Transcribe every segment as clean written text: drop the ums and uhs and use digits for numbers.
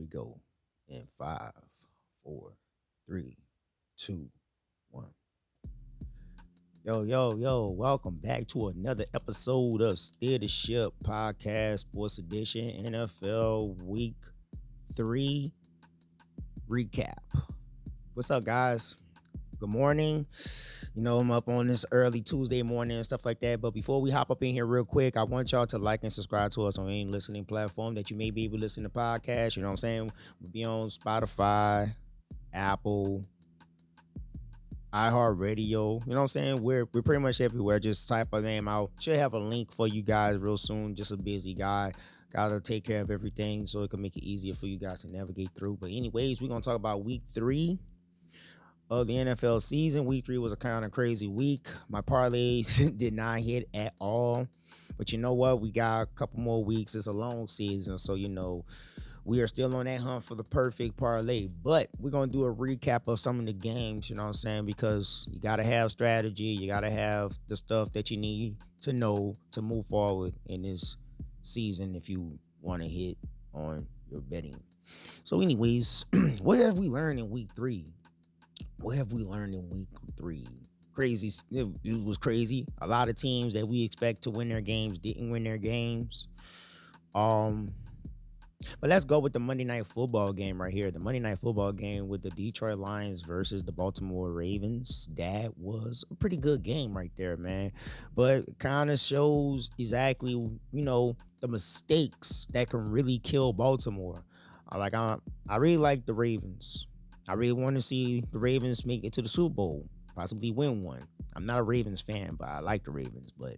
go. In five, four, three, two, one. Yo, yo, yo, welcome back to another episode of Steer the Ship Podcast Sports Edition NFL Week 3 Recap. What's up, guys? Good morning. I'm up on this early Tuesday morning and stuff like that. But before we hop up in here real quick, I want y'all to like and subscribe to us on any listening platform that you may be able to listen to podcasts. You know what I'm saying? We'll be on Spotify, Apple, iHeartRadio. You know what I'm saying? We're pretty much everywhere. Just type our name out. Should have a link for you guys real soon. Just a busy guy. Gotta take care of everything so it can make it easier for you guys to navigate through. But anyways, we're gonna talk about week 3 of the NFL season. Week 3 was a kind of crazy week. My parlays did not hit at all. But you know what? We got a couple more weeks. It's a long season. So, we are still on that hunt for the perfect parlay. But we're going to do a recap of some of the games, you know what I'm saying? Because you got to have strategy. You got to have the stuff that you need to know to move forward in this season if you want to hit on your betting. So anyways, what have we learned in week 3? What have we learned in week 3? Crazy. It was crazy. A lot of teams that we expect to win their games didn't win their games. But let's go with the Monday Night Football game right here. The Monday Night Football game with the Detroit Lions versus the Baltimore Ravens. That was a pretty good game right there, man. But it kind of shows exactly, the mistakes that can really kill Baltimore. I really like the Ravens. I really want to see the Ravens make it to the Super Bowl, possibly win one. I'm not a Ravens fan, but I like the Ravens. But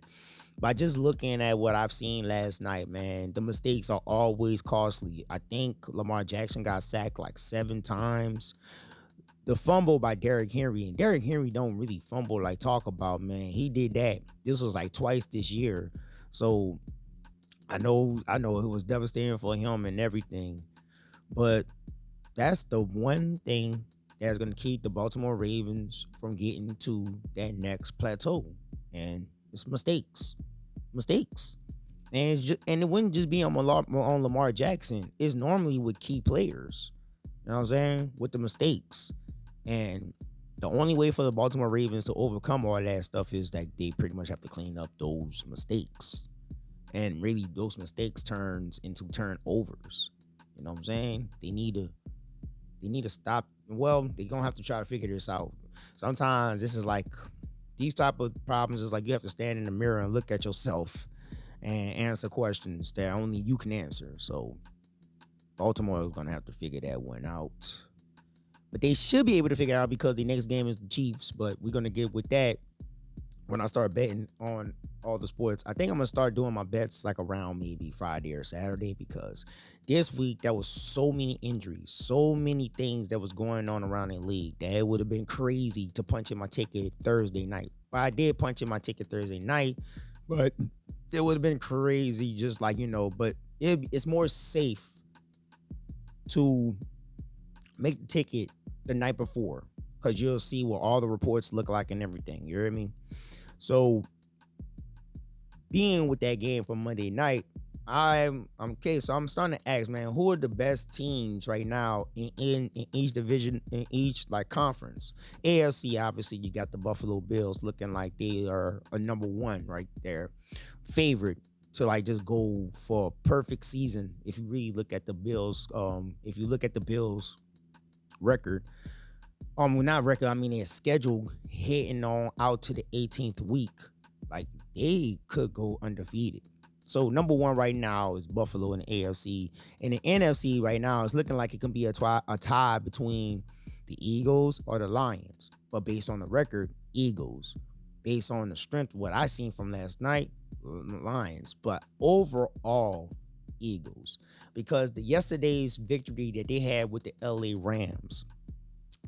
by just looking at what I've seen last night, man, the mistakes are always costly. I think Lamar Jackson got sacked like 7 times. The fumble by Derrick Henry, and Derrick Henry don't really fumble like talk about, man. He did that. This was like twice this year. So I know it was devastating for him and everything. But that's the one thing that's going to keep the Baltimore Ravens from getting to that next plateau. And it's mistakes. And it wouldn't just be on Lamar Jackson. It's normally with key players. You know what I'm saying? With the mistakes. And the only way for the Baltimore Ravens to overcome all that stuff is that they pretty much have to clean up those mistakes. And really, those mistakes turns into turnovers. You know what I'm saying? They need to stop. Well, they're going to have to try to figure this out. Sometimes this is like, these type of problems is like you have to stand in the mirror and look at yourself and answer questions that only you can answer. So Baltimore is going to have to figure that one out. But they should be able to figure it out because the next game is the Chiefs. But we're going to get with that when I start betting on all the sports. I think I'm going to start doing my bets like around maybe Friday or Saturday because this week there was so many injuries, so many things that was going on around the league that it would have been crazy to punch in my ticket Thursday night. But I did punch in my ticket Thursday night, but it would have been crazy just like, but it's more safe to make the ticket the night before because you'll see what all the reports look like and everything. You hear me? So being with that game for Monday night, I'm starting to ask, man, who are the best teams right now in each division, in each like conference? AFC, obviously, you got the Buffalo Bills looking like they are a number 1 right there, favorite to like just go for a perfect season. If you really look at the Bills, if you look at the Bills record, not record, I mean their schedule heading on out to the 18th week. Like they could go undefeated. So number 1 right now is Buffalo in the AFC. And the NFC right now is looking like it can be a tie between the Eagles or the Lions. But based on the record, Eagles. Based on the strength of what I seen from last night, Lions. But overall, Eagles. Because yesterday's victory that they had with the LA Rams,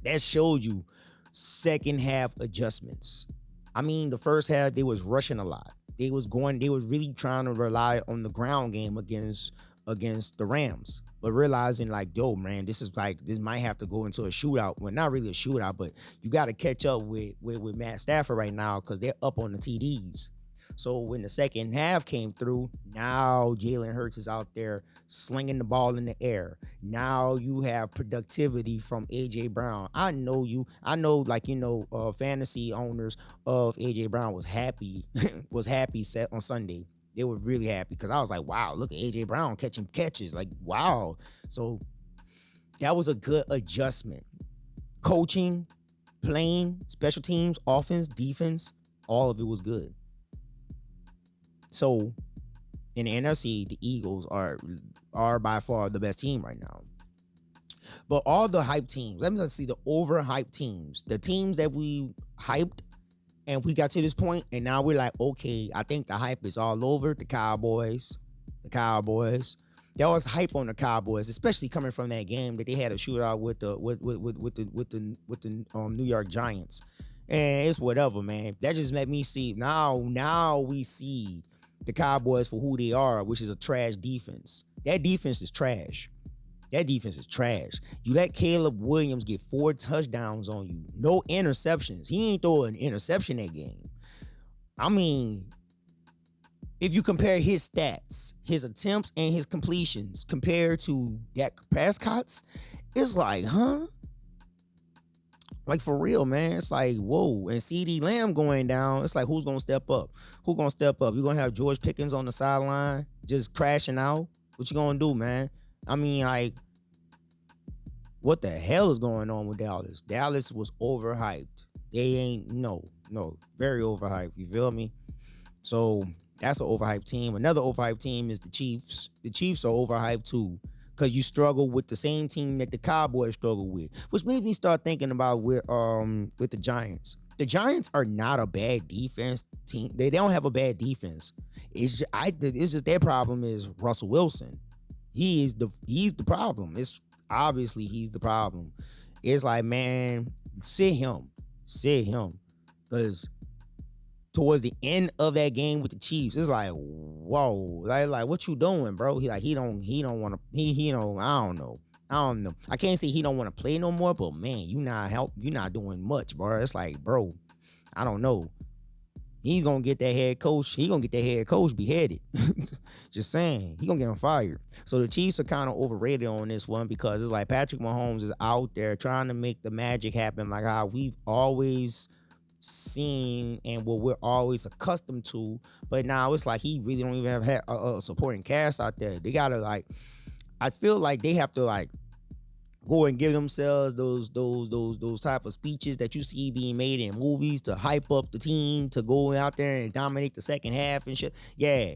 that showed you second half adjustments. I mean, the first half, they was rushing a lot. They was really trying to rely on the ground game against the Rams. But realizing like, yo, man, this might have to go into a shootout. Well, not really a shootout, but you got to catch up with Matt Stafford right now because they're up on the TDs. So when the second half came through, now Jalen Hurts is out there slinging the ball in the air. Now you have productivity from AJ Brown. I know you. I know, like, fantasy owners of AJ Brown was happy, was happy set on Sunday. They were really happy because I was like, wow, look at AJ Brown catching catches. Like, wow. So that was a good adjustment. Coaching, playing, special teams, offense, defense, all of it was good. So in the NFC, the Eagles are by far the best team right now. But all the hype teams, let's see the overhyped teams, the teams that we hyped and we got to this point, and now we're like, okay, I think the hype is all over. The Cowboys. There was hype on the Cowboys, especially coming from that game that they had a shootout with the New York Giants. And it's whatever, man. That just let me see. Now we see the Cowboys for who they are, which is a trash defense. That defense is trash. You let Caleb Williams get 4 touchdowns on you. No interceptions. He ain't throw an interception that game. I mean, if you compare his stats, his attempts and his completions compared to Dak Prescott's, it's like, huh? Like, for real, man. It's like, whoa. And CeeDee Lamb going down. It's like, who's going to step up? You're going to have George Pickens on the sideline just crashing out? What you going to do, man? I mean, like, what the hell is going on with Dallas? Dallas was overhyped. They ain't, no, very overhyped. You feel me? So that's an overhyped team. Another overhyped team is the Chiefs. The Chiefs are overhyped too, because you struggle with the same team that the Cowboys struggle with, which made me start thinking about with the Giants. The Giants are not a bad defense team. They don't have a bad defense. It's just their problem is Russell Wilson. He's the problem. It's obviously he's the problem. It's like, man, sit him, because towards the end of that game with the Chiefs, it's like, whoa, like what you doing, bro? He don't want to. I don't know. I can't say he don't want to play no more, but man, you not doing much, bro. It's like, bro, I don't know. He's gonna get that head coach. Beheaded. Just saying, he gonna get him fired. So the Chiefs are kind of overrated on this one because it's like Patrick Mahomes is out there trying to make the magic happen, like how we've always seen and what we're always accustomed to. But now it's like he really don't even have a supporting cast out there. They gotta, like, I feel like they have to, like, go and give themselves those type of speeches that you see being made in movies to hype up the team to go out there and dominate the second half and shit. Yeah,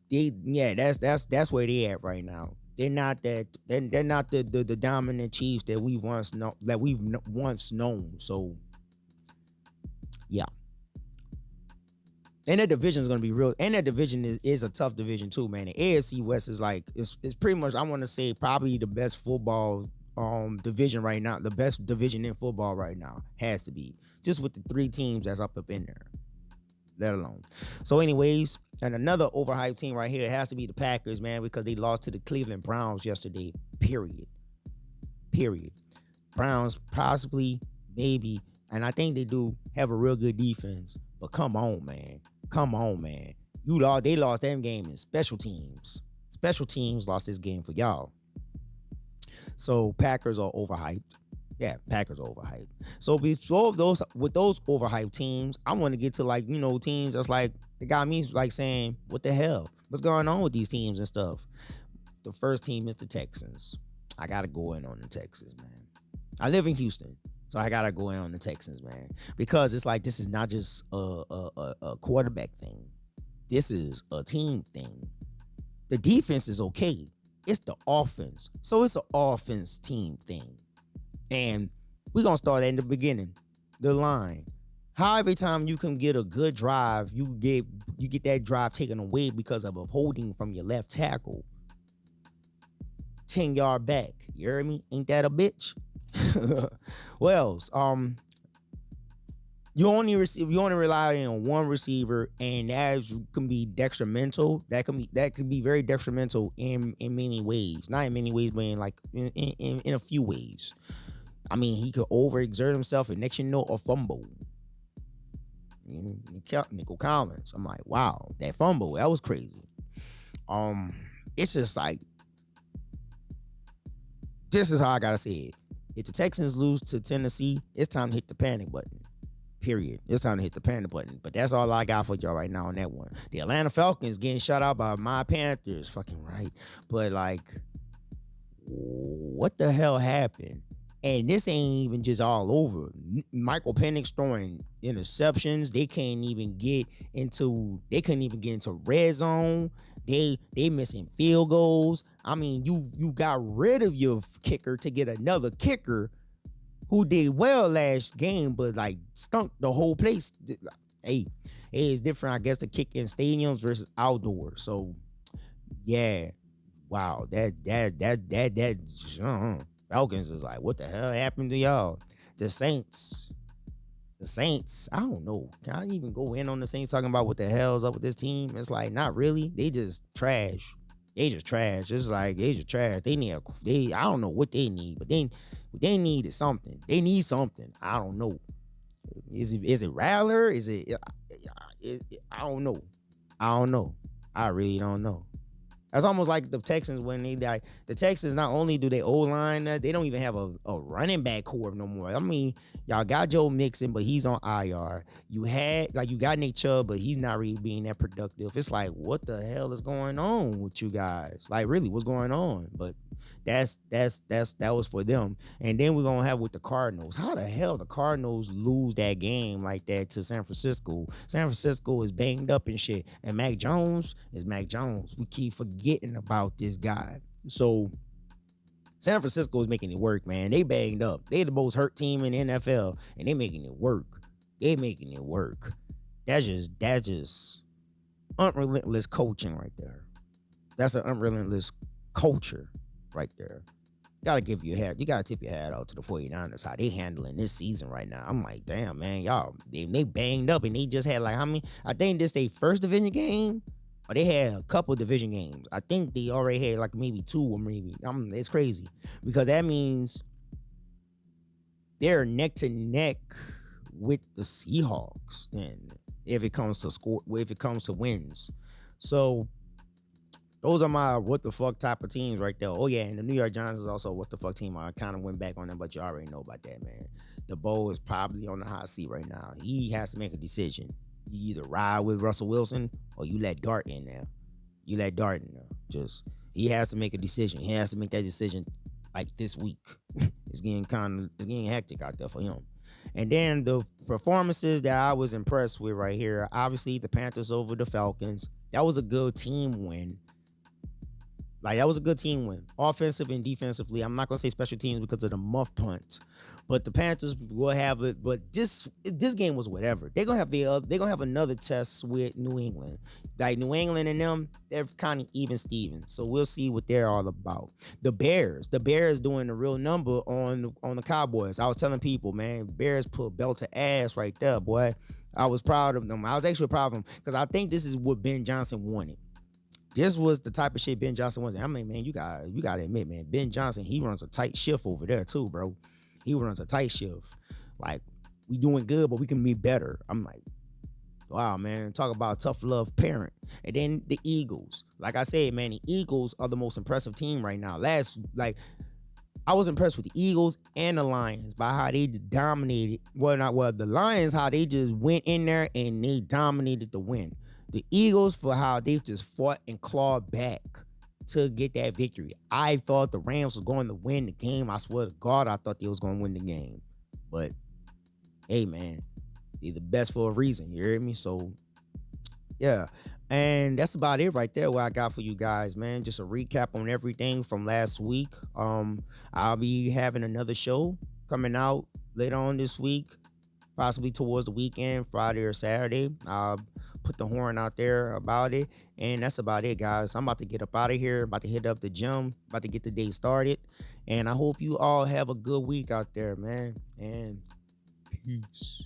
that's where they at right now. They're not that. They're not the dominant Chiefs that we've once known. So yeah. And that division is going to be real. And that division is a tough division too, man. The AFC West is like, it's pretty much, I want to say, probably the best football division right now. The best division in football right now has to be. Just with the 3 teams that's up in there. Let alone. So anyways, and another overhyped team right here, it has to be the Packers, man, because they lost to the Cleveland Browns yesterday. Period. Browns possibly, maybe, and I think they do have a real good defense. But come on, man. They lost that game in special teams. Special teams lost this game for y'all. So Packers are overhyped. Yeah, Packers are overhyped. So with those overhyped teams, I want to get to, like, teams that's like, they got me like saying, what the hell? What's going on with these teams and stuff? The first team is the Texans. I gotta go in on the Texans, man. I live in Houston, so I gotta go in on the Texans, man, because it's like, this is not just a quarterback thing. This is a team thing. The defense is okay. It's the offense. So it's an offense team thing. And we're going to start in the beginning. The line. How every time you can get a good drive, you get that drive taken away because of a holding from your left tackle. 10-yard back. You hear me? Ain't that a bitch? Well, you only rely on one receiver, and that can be detrimental. That can be very detrimental in many ways. Not in many ways, but in a few ways. I mean, he could overexert himself, and next you know, a fumble. Nico Collins. I'm like, wow, that fumble, that was crazy. Um, it's just like, this is how I gotta say it. If the Texans lose to Tennessee, it's time to hit the panic button. Period. It's time to hit the panic button. But that's all I got for y'all right now on that one. The Atlanta Falcons getting shut out by my Panthers. Fucking right. But like, what the hell happened? And this ain't even just all over. Michael Penix throwing interceptions. They can't even get into. They couldn't even get into red zone. They missing field goals. I mean, you got rid of your kicker to get another kicker who did well last game, but like stunk the whole place. Hey, it's different, I guess, to kick in stadiums versus outdoors. So yeah, wow, that Falcons is like, what the hell happened to y'all? The Saints. The Saints, I don't know. Can I even go in on the Saints talking about what the hell's up with this team? It's like, not really. They just trash. They just trash. It's like they just trash. I don't know what they need, but they need is something. They need something. I don't know. Is it Rattler? I don't know. I don't know. I really don't know. That's almost like the Texans when the Texans, not only do they O-line, they don't even have a running back core no more. I mean, y'all got Joe Mixon, but he's on IR. You got Nick Chubb, but he's not really being that productive. It's like, what the hell is going on with you guys? Like, really, what's going on? But that was for them. And then we're gonna have with the Cardinals. How the hell the Cardinals lose that game like that to San Francisco? San Francisco is banged up and shit. And Mac Jones is Mac Jones. We keep forgetting about this guy. So San Francisco is making it work, man. They banged up. They the most hurt team in the NFL, and they making it work. They making it work. That's just unrelentless coaching right there. That's an unrelentless culture right there. Gotta give you a hat. You gotta tip your hat out to the 49ers, how they handling this season right now. I'm like, damn, man, y'all, they banged up and they just had like how many? I think this their first division game, or they had a couple division games. I think they already had like maybe two or maybe. It's crazy because that means they're neck to neck with the Seahawks. And if it comes to wins, so those are my what the fuck type of teams right there. Oh yeah, and the New York Giants is also a what the fuck team. I kind of went back on them, but you already know about that, man. The Bo is probably on the hot seat right now. He has to make a decision. You either ride with Russell Wilson or you let Dart in there. You let Dart in there. He has to make a decision. He has to make that decision like this week. It's getting hectic out there for him. And then the performances that I was impressed with right here, obviously the Panthers over the Falcons. That was a good team win. Like, that was a good team win, offensive and defensively. I'm not gonna say special teams because of the muff punts, but the Panthers will have it. But this game was whatever. They're gonna have another test with New England. Like New England and them, they're kind of even Steven. So we'll see what they're all about. The Bears doing a real number on the Cowboys. I was telling people, man, Bears put belt to ass right there, boy. I was proud of them. I was actually proud of them because I think this is what Ben Johnson wanted. This was the type of shit Ben Johnson was. I mean, man, you gotta admit, man, Ben Johnson, he runs a tight shift over there too, bro. He runs a tight shift. Like, we doing good, but we can be better. I'm like, wow, man, talk about tough love parent. And then the Eagles. Like I said, man, the Eagles are the most impressive team right now. I was impressed with the Eagles and the Lions by how they dominated. The Lions, how they just went in there and they dominated the win. The Eagles for how they just fought and clawed back to get that victory. I thought the Rams was going to win the game. I swear to God, I thought they was going to win the game. But, hey, man, they're the best for a reason. You hear me? So, yeah. And that's about it right there, what I got for you guys, man. Just a recap on everything from last week. I'll be having another show coming out later on this week, possibly towards the weekend, Friday or Saturday. I'll put the horn out there about it. And that's about it, guys. I'm about to get up out of here, about to hit up the gym, about to get the day started. And I hope you all have a good week out there, man. And peace.